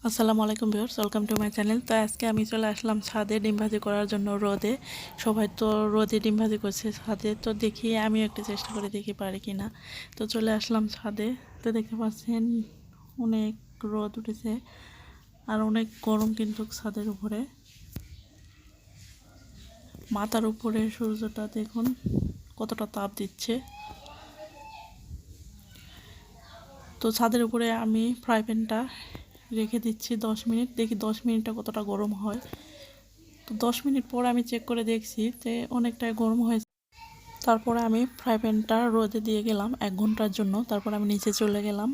আসসালামু আলাইকুম viewers, welcome to my channel. তো আজকে আমি চলে আসলাম ছাদে ডিম ভাজি করার জন্য রোদে। সবাই তো রোদে ডিম ভাজি করছে ছাদে, তো দেখি আমিও একটু চেষ্টা করে দেখি পারি কি না। তো চলে আসলাম ছাদে। তো দেখতে পাচ্ছেন অনেক রোদ উঠেছে আর অনেক গরম কিন্তু ছাদের উপরে। মাথার উপরে সূর্যটা দেখুন কতটা তাপ দিচ্ছে। তো ছাদের উপরে আমি ফ্রাই প্যানটা রেখে দিচ্ছি 10 মিনিট, দেখি 10 মিনিটটা কতটা গরম হয়। তো 10 মিনিট পর আমি চেক করে দেখছি যে অনেকটাই গরম হয়েছে। তারপরে আমি ফ্রাই প্যানটা রোদে দিয়ে গেলাম 1 ঘন্টার জন্য। তারপর আমি নিচে চলে গেলাম।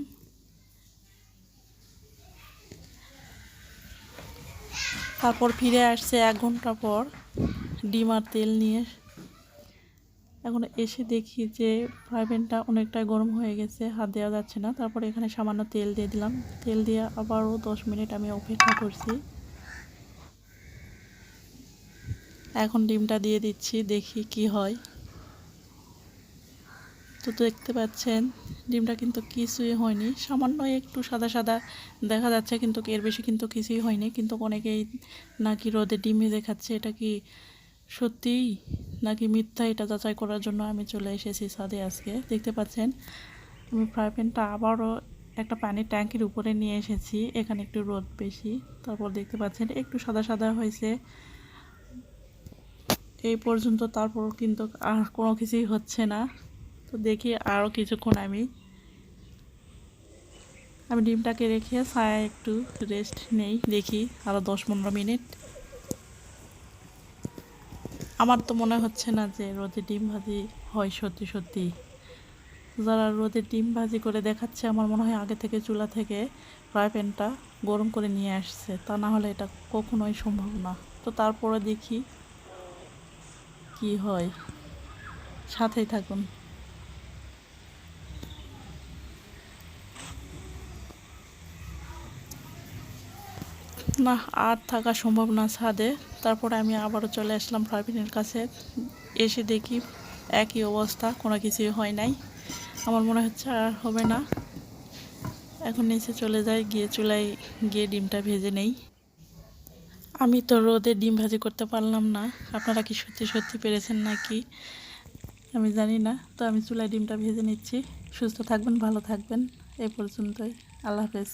তারপর ফিরে আসছে 1 ঘন্টা পর ডিম আর তেল নিয়ে। এখন এসে দেখি যে ফ্রাই প্যানটা অনেকটাই গরম হয়ে গেছে, হাত দেওয়া যাচ্ছে না। তারপর এখানে সামান্য তেল দিয়ে দিলাম। তেল দিয়ে আবারও 10 মিনিট আমি অপেক্ষা করছি। এখন ডিমটা দিয়ে দিচ্ছি, দেখি কি হয়। তো দেখতে পাচ্ছেন ডিমটা কিন্তু কিছুই হয়নি, সামান্য একটু সাদা সাদা দেখা যাচ্ছে, কিন্তু এর বেশি কিন্তু কিছুই হয়নি। কিন্তু অনেকেই নাকি রোদে ডিম ভেজে খাচ্ছে, এটা কি সত্যিই নাকি মিথ্যা, এটা যাচাই করার জন্য আমি চলে এসেছি ছাদে আজকে। দেখতে পাচ্ছেন আমি ফ্রাই প্যানটা আবারও একটা পানির ট্যাঙ্কির উপরে নিয়ে এসেছি, এখানে একটু রোদ বেশি। তারপর দেখতে পাচ্ছেন একটু সাদা সাদা হয়েছে এই পর্যন্ত। তারপর কিন্তু আর কোনো কিছুই হচ্ছে না। তো দেখি আরও কিছুক্ষণ আমি ডিমটাকে রেখে ছায়ায় একটু রেস্ট নেই, দেখি আরও 10-15 মিনিট। আমার তো মনে হচ্ছে না যে রোদে ডিম ভাজি হয় সত্যি সত্যি। যারা রোদে ডিম ভাজি করে দেখাচ্ছে, আমার মনে হয় আগে থেকে চুলা থেকে ফ্রাই প্যানটা গরম করে নিয়ে আসছে, তা না হলে এটা কখনোই সম্ভব না। তো তারপরে দেখি কি হয়, সাথেই থাকুন। না, আর থাকা সম্ভব না ছাদে। তারপরে আমি আবারও চলে আসলাম ফ্রাই প্যানের কাছে। এসে দেখি একই অবস্থা, কোনো কিছুই হয় নাই। আমার মনে হচ্ছে আর হবে না। এখন নিচে চলে যাই, গিয়ে চুলায় গিয়ে ডিমটা ভেজে নেই। আমি তো রোদে ডিম ভাজি করতে পারলাম না, আপনারা কি সত্যি সত্যি পেরেছেন নাকি আমি জানি না। তো আমি চুলায় ডিমটা ভেজে নিচ্ছি। সুস্থ থাকবেন, ভালো থাকবেন। এই পর্যন্তই। আল্লাহ হাফেজ।